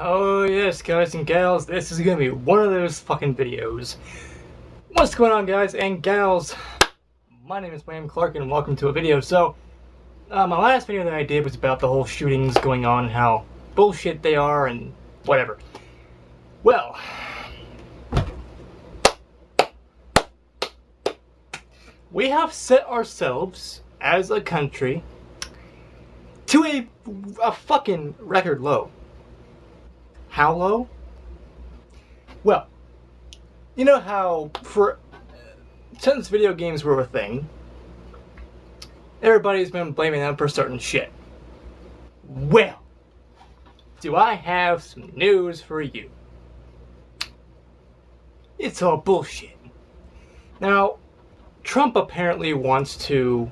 Oh yes, guys and gals, this is gonna be one of those fucking videos. What's going on, guys and gals? My name is William Clark and welcome to a video. So, my last video that I did was about the whole shootings going on and how bullshit they are and whatever. Well, we have set ourselves as a country to a fucking record low. How low? Well, you know how since video games were a thing, everybody's been blaming them for certain shit. Well, do I have some news for you? It's all bullshit. Now, Trump apparently wants to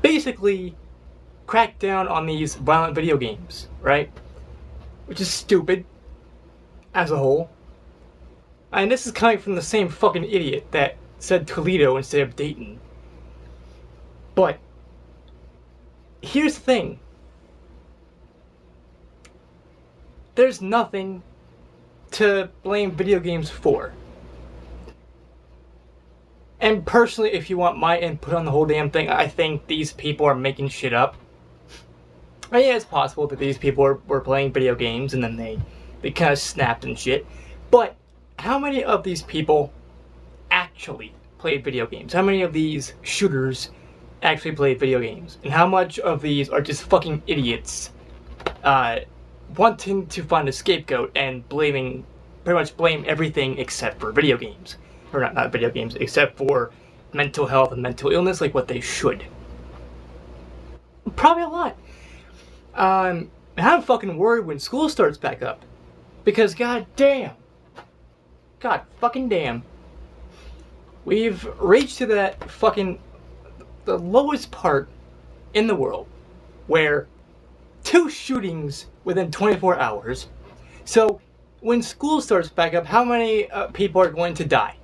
basically crack down on these violent video games, right? Which is stupid as a whole. And this is coming from the same fucking idiot that said Toledo instead of Dayton. But here's the thing. There's nothing to blame video games for. And personally, if you want my input on the whole damn thing, I think these people are making shit up. And yeah, it's possible that these people were playing video games and then they kind of snapped and shit. But how many of these people actually played video games? How many of these shooters actually played video games? And how much of these are just fucking idiots wanting to find a scapegoat and pretty much blame everything except for video games? Or not video games, except for mental health and mental illness, like what they should. Probably a lot. I'm fucking worried when school starts back up. Because god fucking damn. We've reached to that the lowest part in the world. Where 2 shootings within 24 hours. So, when school starts back up, how many people are going to die?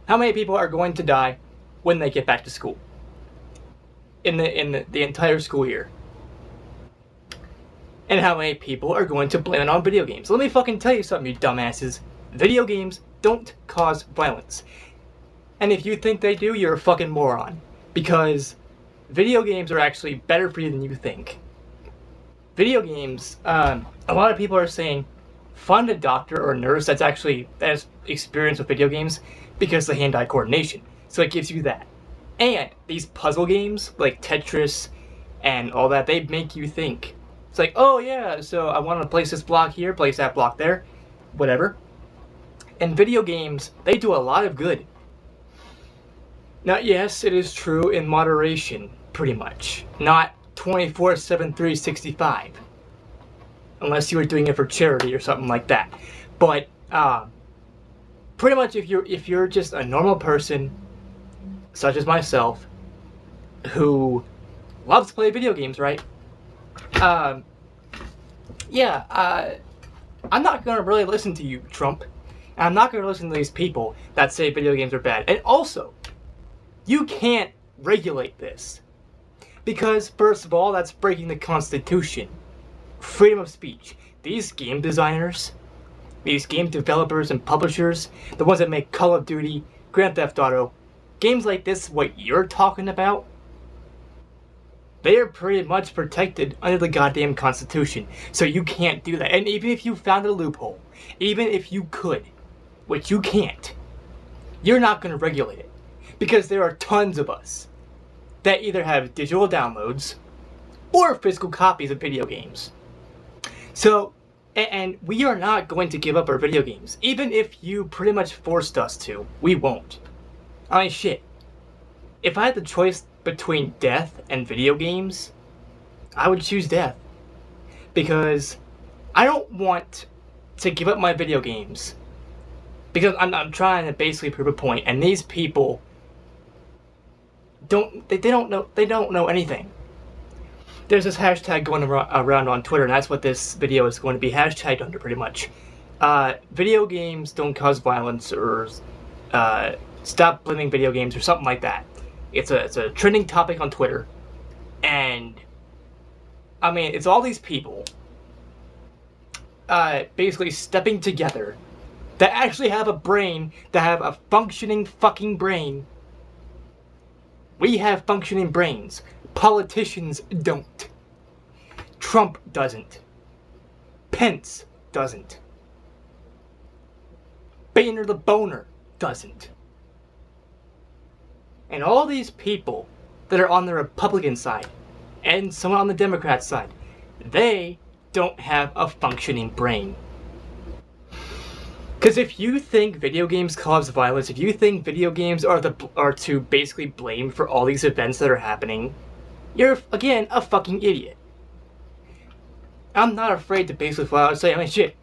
How many people are going to die when they get back to school? In the entire school year. And how many people are going to blame it on video games? Let me fucking tell you something, you dumbasses. Video games don't cause violence. And if you think they do, you're a fucking moron. Because video games are actually better for you than you think. Video games, a lot of people are saying, find a doctor or a nurse that has experience with video games because of the hand-eye coordination. So it gives you that. And these puzzle games, like Tetris and all that, they make you think. It's like, oh yeah, so I want to place this block here, place that block there, whatever. And video games, they do a lot of good. Now, yes, it is true in moderation, pretty much. Not 24/7, 365. Unless you were doing it for charity or something like that. But, pretty much if you're just a normal person, such as myself, who loves to play video games, right? I'm not gonna really listen to you, Trump. And I'm not gonna listen to these people that say video games are bad. And also, you can't regulate this. Because, first of all, that's breaking the Constitution. Freedom of speech. These game designers, these game developers and publishers, the ones that make Call of Duty, Grand Theft Auto, games like this, what you're talking about, they are pretty much protected under the goddamn Constitution. So you can't do that. And even if you found a loophole, even if you could, which you can't, you're not going to regulate it. Because there are tons of us that either have digital downloads or physical copies of video games. So, and we are not going to give up our video games. Even if you pretty much forced us to, we won't. I mean, shit. If I had the choice between death and video games, I would choose death. Because I don't want to give up my video games. Because I'm trying to basically prove a point, and these people don't know anything. There's this hashtag going around on Twitter, and that's what this video is going to be hashtagged under, pretty much. Video games don't cause violence, or stop blaming video games, or something like that. It's a trending topic on Twitter, and I mean, it's all these people basically stepping together, that actually have a brain, that have a functioning fucking brain. We have functioning brains. Politicians don't. Trump doesn't. Pence doesn't. Boehner the Boner doesn't. And all these people that are on the Republican side, and someone on the Democrat side, they don't have a functioning brain. Because if you think video games cause violence, if you think video games are to basically blame for all these events that are happening, you're, again, a fucking idiot. I'm not afraid to basically flat out say, I mean, shit,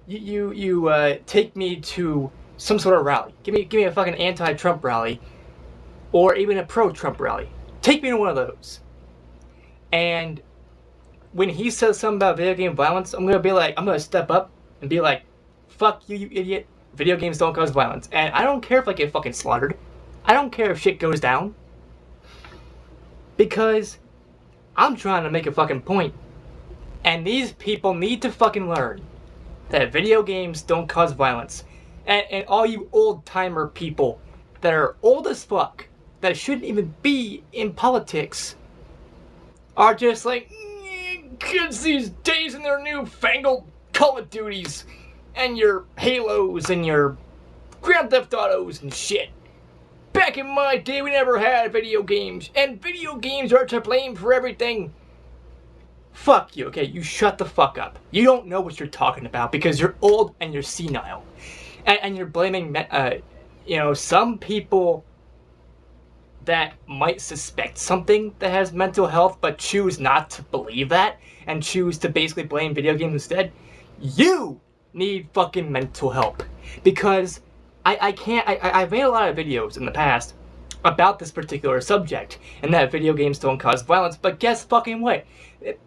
you take me to some sort of rally. Give me a fucking anti-Trump rally, or even a pro-Trump rally. Take me to one of those. And when he says something about video game violence, I'm gonna step up and be like, fuck you, you idiot. Video games don't cause violence. And I don't care if I get fucking slaughtered. I don't care if shit goes down. Because I'm trying to make a fucking point. And these people need to fucking learn that video games don't cause violence. And all you old-timer people that are old as fuck, that shouldn't even be in politics, are just like, kids these days and their newfangled Call of Duties, and your Halos, and your Grand Theft Autos and shit. Back in my day, we never had video games, and video games are to blame for everything. Fuck you, okay? You shut the fuck up. You don't know what you're talking about because you're old and you're senile. And you're blaming, some people that might suspect something that has mental health but choose not to believe that and choose to basically blame video games instead. You need fucking mental help. Because I've made a lot of videos in the past about this particular subject, and that video games don't cause violence, but guess fucking what?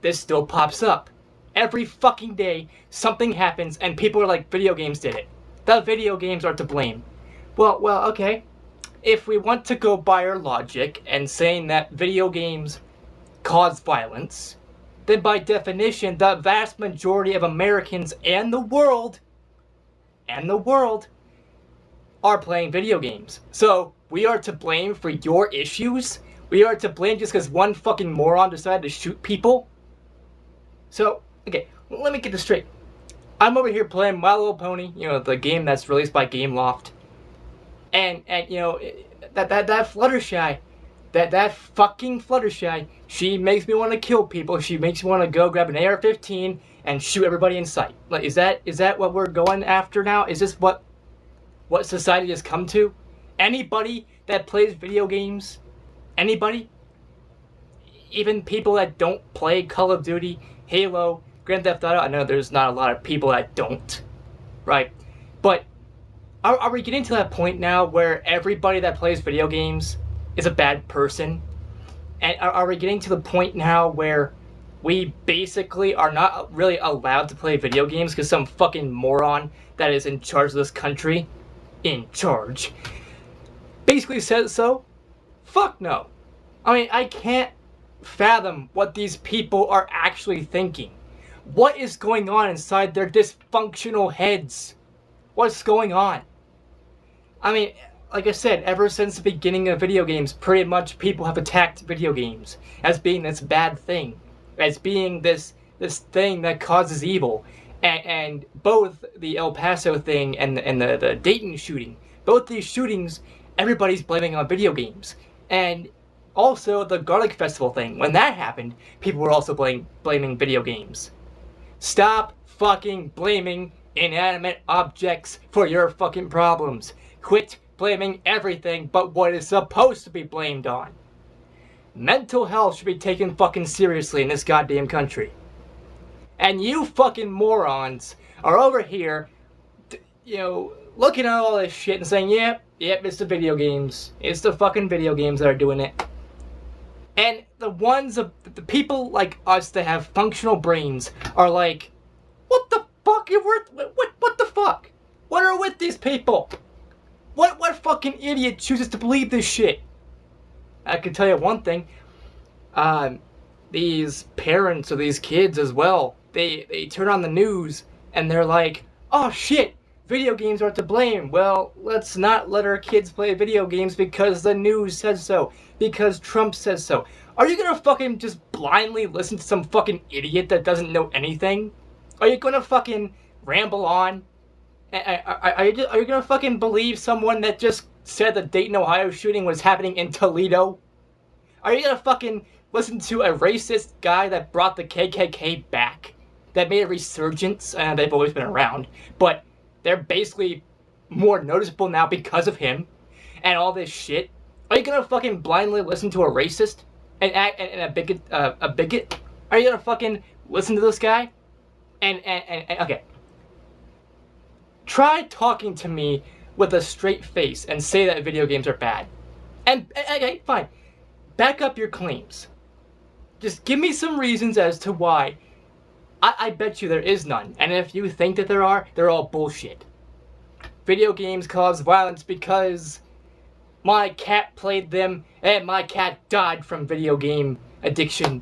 This still pops up. Every fucking day, something happens, and people are like, video games did it. The video games are to blame. Well, okay. If we want to go by our logic and saying that video games cause violence, then by definition, the vast majority of Americans and the world are playing video games. So, we are to blame for your issues? We are to blame just because one fucking moron decided to shoot people? So, okay, let me get this straight. I'm over here playing My Little Pony, the game that's released by Gameloft. And that Fluttershy, that fucking Fluttershy, she makes me want to kill people. She makes me want to go grab an AR-15 and shoot everybody in sight. Like, is that what we're going after now? Is this what society has come to? Anybody that plays video games, anybody, even people that don't play Call of Duty, Halo, Grand Theft Auto, I know there's not a lot of people that don't, right? But are we getting to that point now where everybody that plays video games is a bad person? And are we getting to the point now where we basically are not really allowed to play video games because some fucking moron that is in charge of this country, basically says so? Fuck no. I mean, I can't fathom what these people are actually thinking. What is going on inside their dysfunctional heads? What's going on? I mean, like I said, ever since the beginning of video games, pretty much people have attacked video games as being this bad thing, as being this thing that causes evil. And both the El Paso thing and the Dayton shooting, both these shootings, everybody's blaming on video games. And also the Garlic Festival thing, when that happened, people were also blaming video games. Stop fucking blaming inanimate objects for your fucking problems. Quit blaming everything but what is supposed to be blamed on. Mental health should be taken fucking seriously in this goddamn country. And you fucking morons are over here, looking at all this shit and saying, yep, it's the video games. It's the fucking video games that are doing it. And the people like us that have functional brains are like, what the fuck? What the fuck? What are with these people? What fucking idiot chooses to believe this shit? I can tell you one thing. These parents of these kids as well, they turn on the news and they're like, oh shit, video games are to blame. Well, let's not let our kids play video games because the news says so, because Trump says so. Are you gonna fucking just blindly listen to some fucking idiot that doesn't know anything? Are you gonna fucking ramble on? Are you gonna fucking believe someone that just said the Dayton, Ohio shooting was happening in Toledo? Are you gonna fucking listen to a racist guy that brought the KKK back? That made a resurgence, and they've always been around, but they're basically more noticeable now because of him, and all this shit. Are you gonna fucking blindly listen to a racist and a bigot? A bigot? Are you gonna fucking listen to this guy? And okay. Try talking to me with a straight face and say that video games are bad. And okay, fine. Back up your claims. Just give me some reasons as to why. I bet you there is none. And if you think that there are, they're all bullshit. Video games cause violence because my cat played them and my cat died from video game addiction.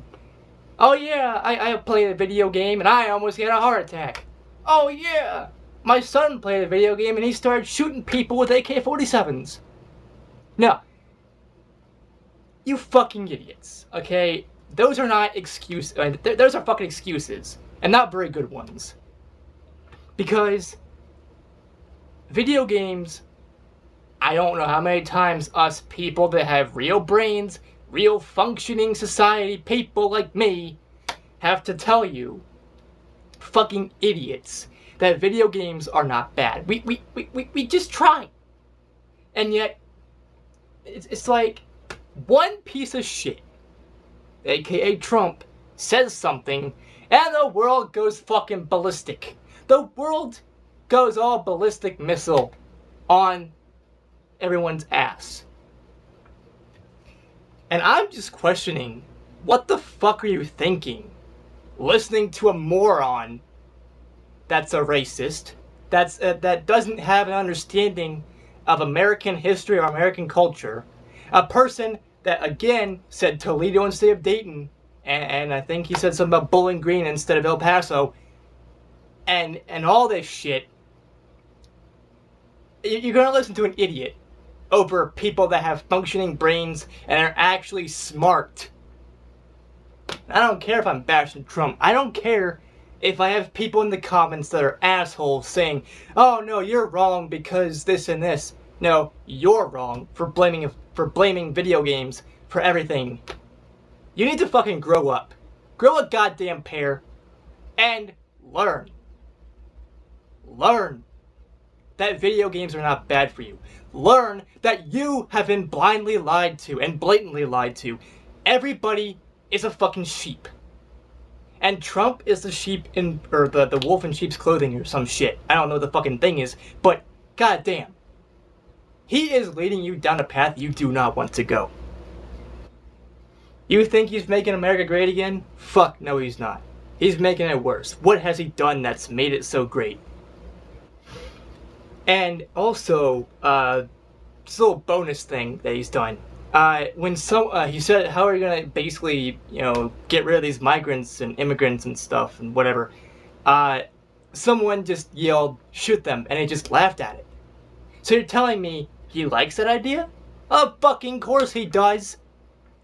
Oh yeah, I played a video game and I almost had a heart attack. Oh yeah, my son played a video game and he started shooting people with AK-47s. No. You fucking idiots, okay? Those are not excuses. Those are fucking excuses. And not very good ones. Because video games, I don't know how many times us people that have real brains, real functioning society, people like me, have to tell you, fucking idiots, that video games are not bad. We just try. And yet, it's like, one piece of shit, aka Trump, says something, and the world goes fucking ballistic. The world goes all ballistic missile on everyone's ass. And I'm just questioning, what the fuck are you thinking? Listening to a moron that's a racist, that doesn't have an understanding of American history or American culture, a person that again said Toledo instead of Dayton, and I think he said something about Bowling Green instead of El Paso, and all this shit. You're gonna listen to an idiot over people that have functioning brains and are actually smart. I don't care if I'm bashing Trump. I don't care if I have people in the comments that are assholes saying, oh no, you're wrong because this and this. No, you're wrong for blaming video games for everything. You need to fucking grow up. Grow a goddamn pair and learn. Learn that video games are not bad for you. Learn that you have been blindly lied to and blatantly lied to. Everybody is a fucking sheep. And Trump is the sheep in, or the wolf in sheep's clothing or some shit. I don't know what the fucking thing is, but goddamn. He is leading you down a path you do not want to go. You think he's making America great again? Fuck, no he's not. He's making it worse. What has he done that's made it so great? And also, this little bonus thing that he's done. He said, how are you gonna basically, get rid of these migrants and immigrants and stuff and whatever. Someone just yelled, shoot them, and he just laughed at it. So you're telling me he likes that idea? Of fucking course he does.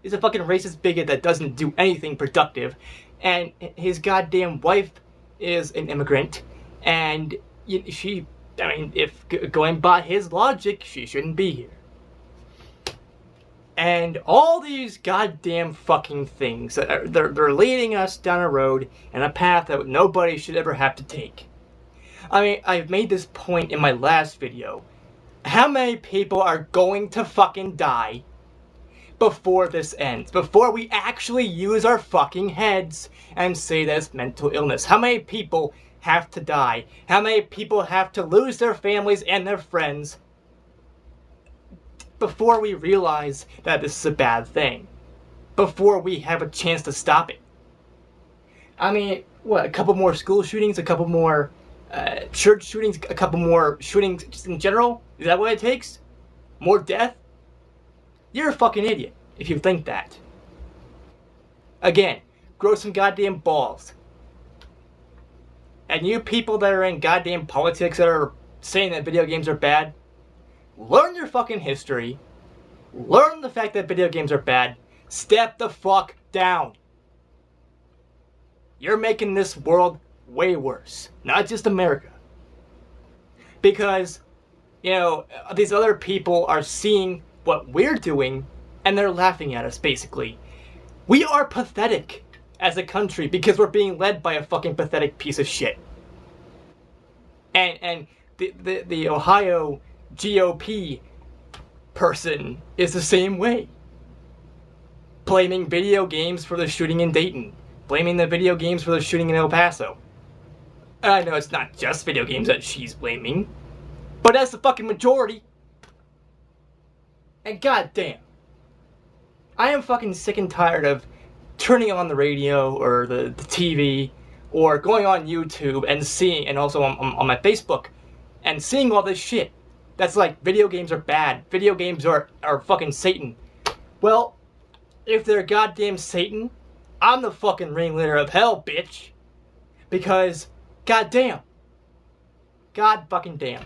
He's a fucking racist bigot that doesn't do anything productive. And his goddamn wife is an immigrant. And if going by his logic, she shouldn't be here. And all these goddamn fucking things, they're leading us down a road and a path that nobody should ever have to take. I mean, I've made this point in my last video. How many people are going to fucking die before this ends? Before we actually use our fucking heads and say that it's mental illness? How many people have to die? How many people have to lose their families and their friends before we realize that this is a bad thing? Before we have a chance to stop it? I mean, what, a couple more school shootings, a couple more church shootings, a couple more shootings just in general? Is that what it takes? More death? You're a fucking idiot if you think that. Again, grow some goddamn balls. And you people that are in goddamn politics that are saying that video games are bad, learn your fucking history. Learn the fact that video games are bad. Step the fuck down. You're making this world way worse. Not just America. Because, you know, these other people are seeing what we're doing and they're laughing at us, basically. We are pathetic as a country because we're being led by a fucking pathetic piece of shit. And the Ohio GOP person is the same way. Blaming video games for the shooting in Dayton. Blaming the video games for the shooting in El Paso. I know it's not just video games that she's blaming, but that's the fucking majority. And goddamn, I am fucking sick and tired of turning on the radio or the TV or going on YouTube and seeing, and also on my Facebook, and seeing all this shit. That's like, video games are bad. Video games are fucking Satan. Well, if they're goddamn Satan, I'm the fucking ringleader of hell, bitch. Because, goddamn. God fucking damn.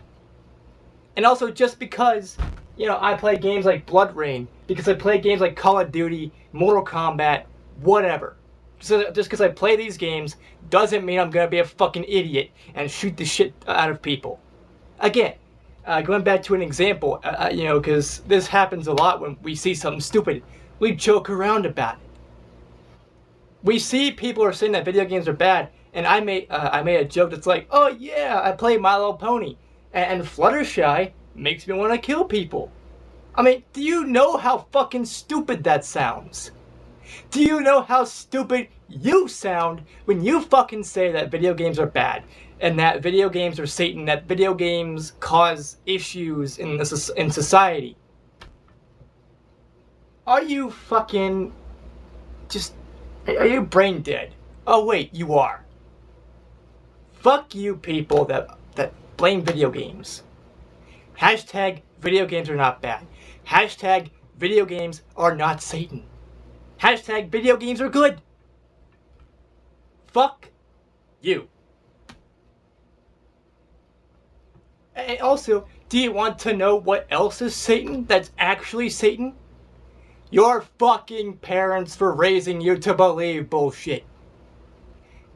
And also, just because, you know, I play games like Blood Rain, because I play games like Call of Duty, Mortal Kombat, whatever. So just because I play these games doesn't mean I'm gonna be a fucking idiot and shoot the shit out of people. Again, going back to an example, you know, because this happens a lot when we see something stupid. We joke around about it. We see people are saying that video games are bad, and I made a joke that's like, oh yeah, I play My Little Pony, and Fluttershy makes me want to kill people. I mean, do you know how fucking stupid that sounds? Do you know how stupid you sound when you fucking say that video games are bad, and that video games are Satan, that video games cause issues in society? Are you fucking just... Are you brain dead? Oh wait, you are. Fuck you people that blame video games. Hashtag video games are not bad. Hashtag video games are not Satan. Hashtag video games are good. Fuck you. And also, do you want to know what else is Satan that's actually Satan? Your fucking parents for raising you to believe bullshit.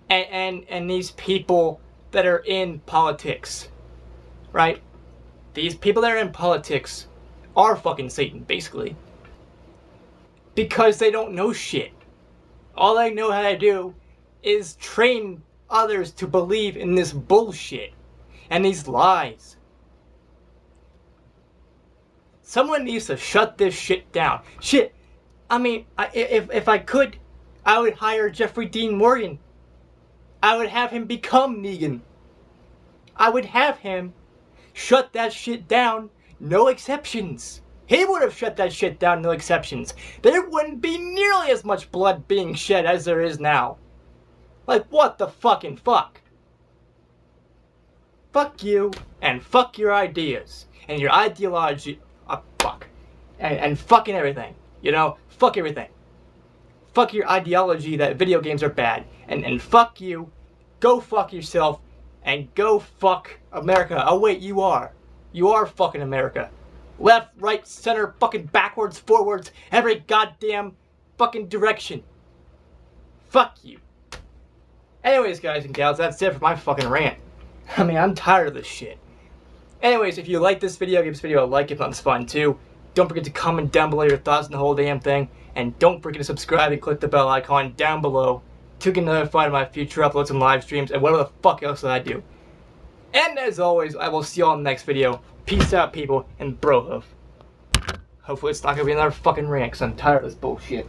And these people that are in politics, right? These people that are in politics are fucking Satan, basically. Because they don't know shit. All they know how to do is train others to believe in this bullshit and these lies. Someone needs to shut this shit down. Shit, I mean, if I could, I would hire Jeffrey Dean Morgan. I would have him become Negan. I would have him shut that shit down, no exceptions. He would have shut that shit down, no exceptions. There wouldn't be nearly as much blood being shed as there is now. Like, what the fucking fuck? Fuck you, and fuck your ideas, and your ideology. Fuck. And fucking everything. You know? Fuck everything. Fuck your ideology that video games are bad. And fuck you. Go fuck yourself. And go fuck America. Oh wait, you are. You are fucking America. Left, right, center, fucking backwards, forwards, every goddamn fucking direction. Fuck you. Anyways, guys and gals, that's it for my fucking rant. I mean, I'm tired of this shit. Anyways, if you like this video, give this video a like if it's fun too. Don't forget to comment down below your thoughts on the whole damn thing. And don't forget to subscribe and click the bell icon down below to get notified of my future uploads and live streams and whatever the fuck else that I do. And as always, I will see you all in the next video. Peace out, people, and bro hoof. Hopefully it's not gonna be another fucking rant, 'cause I'm tired of this bullshit.